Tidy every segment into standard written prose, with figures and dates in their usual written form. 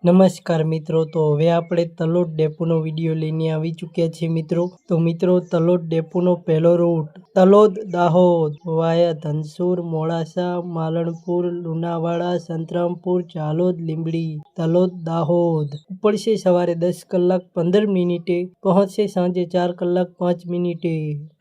નમસ્કાર મિત્રો, તો હવે આપણે તલોદ ડેપોનો વિડીયો લઈને આવી ચૂક્યા છીએ મિત્રો. તો મિત્રો, તલોદ ડેપોનો પહેલો રૂટ તલોદ દાહોદ વાયા ધનસુર, મોડાસા, માલણપુર, લુણાવાડા, સંતરામપુર, ઝાલોદ, લીંબડી, તલોદ દાહોદ ઉપડશે સવારે 10 કલાક 15 મિનિટે, પહોંચશે સાંજે 4 કલાક 5 મિનિટે.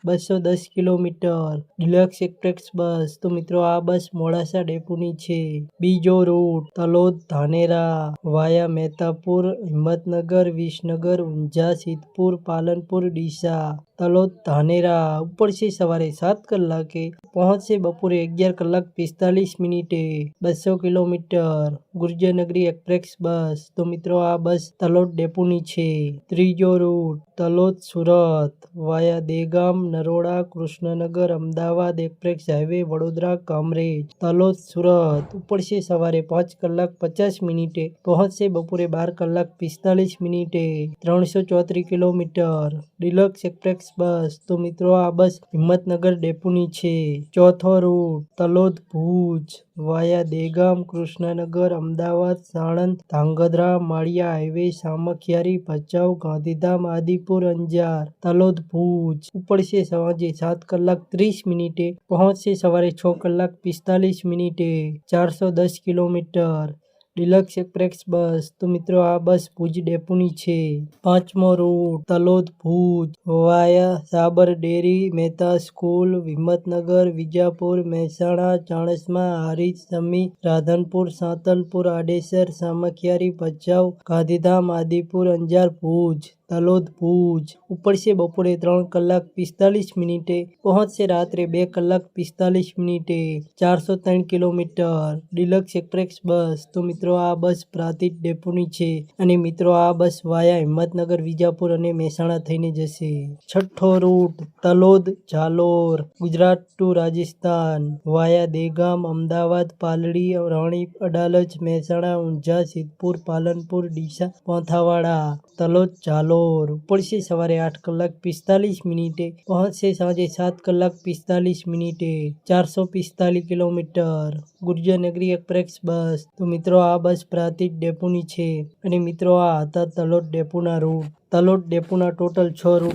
210 કિલોમીટર ડિલક્સ એક્સપ્રેસ બસ. તો મિત્રો, આ બસ મોડાસા ડેપોની છે. બીજો રૂટ તલોદ ધાનેરા વાયા મહેતાપુર, હિંમતનગર, વિસનગર, ઊંઝા, સિદ્ધપુર, પાલનપુર, ડીસા. તલોદ ધાનેરા ઉપડશે સવારે 7 કલાકે, પહોંચશે બપોરે 11 કલાક 45 મિનિટે. 200 કિલોમીટર ગુર્જરનગરી એક્સપ્રેસ બસ. તો મિત્રો, આ બસ તલોદ ડેપોની છે. ત્રીજો રૂટ તલોદ સુરત વાયા દેગામ, નરોડા, કૃષ્ણનગર, અમદાવાદ એક્સપ્રેસ હાઈવે, વડોદરા, કામરેજ. તલોદ સુરત ઉપડશે સવારે 5 કલાક 50 મિનિટે, પહોંચશે બપોરે 12 કલાક 45 મિનિટે. 334 કિલોમીટર ડિલક્સ એક્સપ્રેસ બસ. તો મિત્રો, આ બસ હિંમતનગર ડેપોની છે. ચોથો રૂટ તલોદ ભુજ વાયા દેગામ, કૃષ્ણનગર, અમદાવાદ, સાણંદ, ધાંગધ્રા, માળિયા હાઈવે, સામખિયારી, ભચાઉ, ગાંધીધામ, આદિપુર, અંજાર. તલોદ ભુજ ઉપડશે સાંજે 7 કલાક 30 મિનિટે, પહોંચશે સવારે 6 કલાક 45 મિનિટે. 410 કિલોમીટર ડિલક્સ એક્સપ્રેસ બસ. તો મિત્રો, આ બસ ભુજ ડેપોની છે. પાંચમો રૂટ તલોદ ભુજ વાયા સાબર ડેરી, મહેતા સ્કૂલ, હિંમતનગર, વિજાપુર, મહેસાણા, ચાણસ્મા, હારીજ, સમી, રાધનપુર, સાંતલપુર, આડેસર, સામખિયારી, ભચાઉ, ગાંધીધામ, આદિપુર, અંજાર, ભુજ. તલોદ ભુજ ઉપડશે બપોરે 3 કલાક 45 મિનિટે, પહોંચશે રાત્રે 2 કલાક 45 મિનિટે. 403 કિલોમીટર ડિલક્સ એક્સપ્રેસ બસ. તો મિત્રો, આ બસ પ્રાંતિજ ડેપોની છે અને મિત્રો, આ બસ વાયા હિંમતનગર, વિજાપુર અને મહેસાણા થઈને જશે. છઠ્ઠો રૂટ તલોદ જાલોર ગુજરાત ટુ રાજસ્થાન વાયા દેગામ, અમદાવાદ, પાલડી, રાણી, અડાલજ, મહેસાણા, ઊંઝા, સિદ્ધપુર, પાલનપુર, ડીસા, પોંથાવાડા. તલોદ જાલોર ઉપડશે સવારે 8 કલાક 45 મિનિટે, પહોંચશે સાંજે 7 કલાક 45 મિનિટે. 445 કિલોમીટર ગુર્જરનગરી એક્સપ્રેસ બસ. તો મિત્રો, આ બસ પ્રાંતિજ ડેપોની છે અને મિત્રો, આ હતા તલોદ ડેપોના રૂટ. તલોદ ડેપોના ટોટલ 6 રૂટ